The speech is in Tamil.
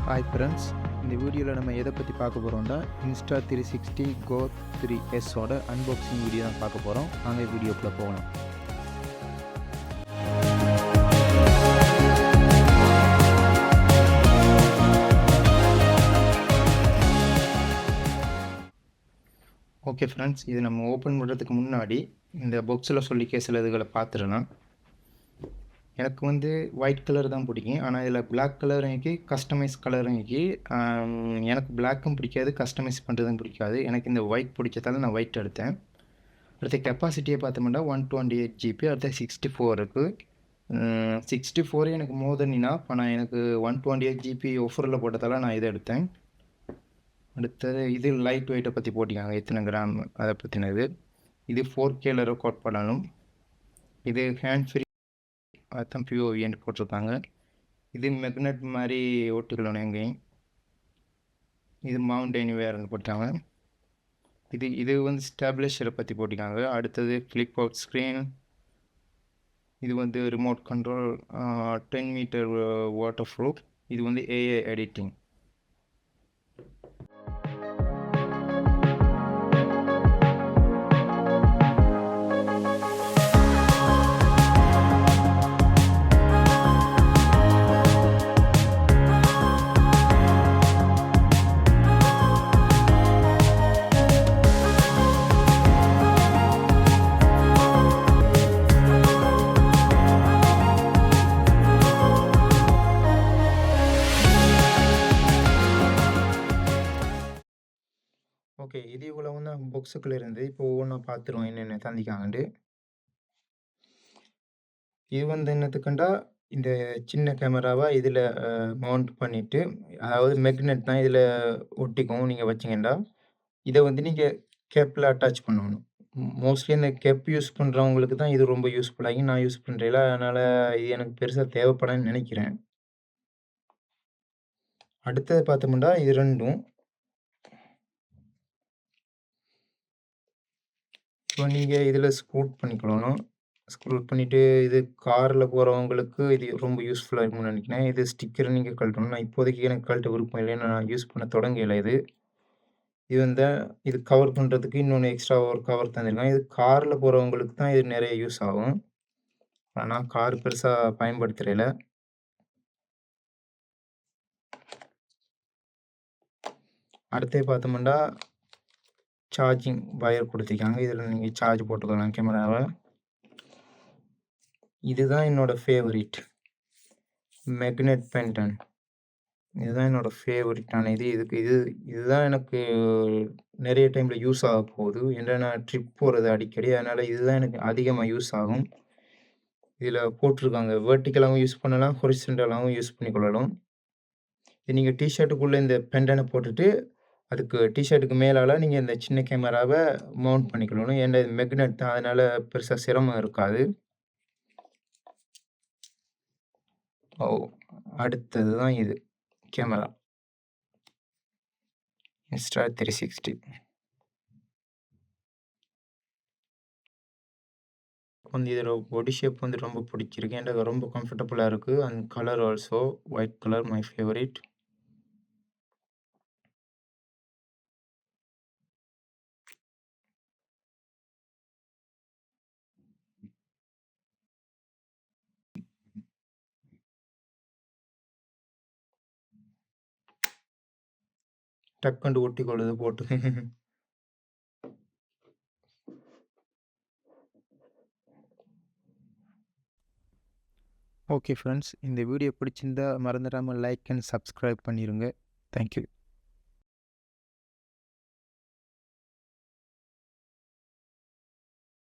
ஹாய் ஃப்ரெண்ட்ஸ், இந்த வீடியோவில் நம்ம எதை பற்றி பார்க்க போகிறோம்னா Insta360 Go 3S ஓட அன்பாக்சிங் வீடியோ தான் பார்க்க போகிறோம். நாங்கள் வீடியோக்குள்ளே போகலாம். ஓகே ஃப்ரெண்ட்ஸ், இது நம்ம ஓப்பன் பண்ணுறதுக்கு முன்னாடி இந்த பாக்ஸில் சொல்லிக்க சில இதுகளை பார்த்துடலாம். எனக்கு ஒயிட் கலர் தான் பிடிக்கும். ஆனால் இதில் பிளாக் கலர் எனக்கு கஸ்டமைஸ் கலர் எனக்கு எனக்கு பிளாக்கும் பிடிக்காது, கஸ்டமைஸ் பண்ணுறதும் பிடிக்காது. எனக்கு இந்த ஒயிட் பிடிச்சதால நான் ஒயிட் எடுத்தேன். அடுத்த கெப்பாசிட்டியை பார்த்தோம்னா 128 GB, அடுத்த 64 இருக்குது. 64 எனக்கு மோர் தென் இனஃப். ஆனால் எனக்கு 128 GB ஆஃபரில் போட்டதால் நான் இதை எடுத்தேன். அடுத்தது இது லைட் வெயிட்டை பற்றி போட்டிருக்காங்க, எத்தனை கிராம் அதை பற்றினது. இது 4Kல ரெக்கார்ட் பண்ணணும். இது ஹேண்ட் ஃப்ரீ, அதான் பிஓவின்னு போட்டிருக்காங்க. இது மெக்னெட் மாதிரி ஓட்டுக்கணும் எங்கேயும். இது மவுண்டைன் வேர்னு போட்டாங்க. இது ஸ்டேபிளைசரை பற்றி போட்டிருக்காங்க. அடுத்தது ஃப்ளிப் அவுட் ஸ்க்ரீன். இது remote control, 10 meter waterproof. இது ஏஐ எடிட்டிங். ஓகே, இது இவ்வளோ பாக்ஸுக்குள்ளே இருந்து இப்போ ஒவ்வொன்றா பார்த்துருவோம் என்னென்ன தந்திக்காங்கண்டு. இது என்னத்துக்குண்டா, இந்த சின்ன கேமராவை இதில் மவுண்ட் பண்ணிவிட்டு, அதாவது மெக்னெட் தான் இதில் ஒட்டிக்கும். நீங்கள் வச்சிங்கண்டா இதை நீங்கள் கேப்பில் அட்டாச் பண்ணணும். மோஸ்ட்லி இந்த கேப் யூஸ் பண்ணுறவங்களுக்கு தான் இது ரொம்ப யூஸ்ஃபுல்லாகி, நான் யூஸ் பண்ணுறதில்ல. அதனால் இது எனக்கு பெருசாக தேவைப்படாதுன்னு நினைக்கிறேன். அடுத்தது பார்த்தோம்னா இது ரெண்டும் இப்போ நீங்கள் இதில் ஸ்க்ரூட் பண்ணிக்கணும். ஸ்க்ரூட் பண்ணிவிட்டு இது காரில் போகிறவங்களுக்கு இது ரொம்ப யூஸ்ஃபுல்லாக இருக்கும்னு நினைக்கிறேன். இது ஸ்டிக்கரை நீங்கள் கழட்டணும். நான் இப்போதைக்கு எனக்கு கழட்ட விருப்பம் இல்லை, நான் யூஸ் பண்ண தொடங்கலை. இது இது கவர் பண்ணுறதுக்கு இன்னொன்று எக்ஸ்ட்ரா ஒரு கவர் தந்திருக்காங்க. இது காரில் போகிறவங்களுக்கு தான் இது நிறைய யூஸ் ஆகும். ஆனால் கார் பெருசாக பயன்படுத்துகிறதில்ல. அடுத்தது பார்த்தோம்னா சார்ஜிங் வயர் கொடுத்துருக்காங்க. இதில் நீங்கள் சார்ஜ் போட்டுக்கலாம் கேமராவை. இதுதான் என்னோடய ஃபேவரிட், மேக்னெட் பென்டன். இதுதான் என்னோடய ஃபேவரிட்டான இதுதான் எனக்கு நிறைய டைமில் யூஸ் ஆக போகுது. ஏன்னா நான் ட்ரிப் போகிறது அடிக்கடி, அதனால் இதுதான் எனக்கு அதிகமாக யூஸ் ஆகும். இதில் போட்டிருக்காங்க வெர்டிக்கலாகவும் யூஸ் பண்ணலாம், ஹொரிசன்டலாகவும் யூஸ் பண்ணிக்கொள்ளலாம். இது நீங்கள் டிஷர்ட்டுக்குள்ளே இந்த பெண்டனை போட்டுட்டு அதுக்கு டிஷர்ட்டுக்கு மேலால் நீங்கள் இந்த சின்ன கேமராவை மவுண்ட் பண்ணிக்கணும். ஏன்னா இது மெக்னெட் தான், அதனால் பெருசாக சிரமம் இருக்காது. அடுத்தது தான் இது கேமரா Insta360. இதோட பாடி ஷேப் ரொம்ப பிடிச்சிருக்கு. எனக்கு ரொம்ப கம்ஃபர்டபுளாக இருக்குது. And colour also white colour, my favourite. டக்குண்டு ஒட்டி கொள்ளுது போட்டு. ஓகே ஃப்ரெண்ட்ஸ், இந்த வீடியோ பிடிச்சிருந்தா மறந்துடாமல் லைக் அண்ட் சப்ஸ்கிரைப் பண்ணிடுங்க. தேங்க்யூ.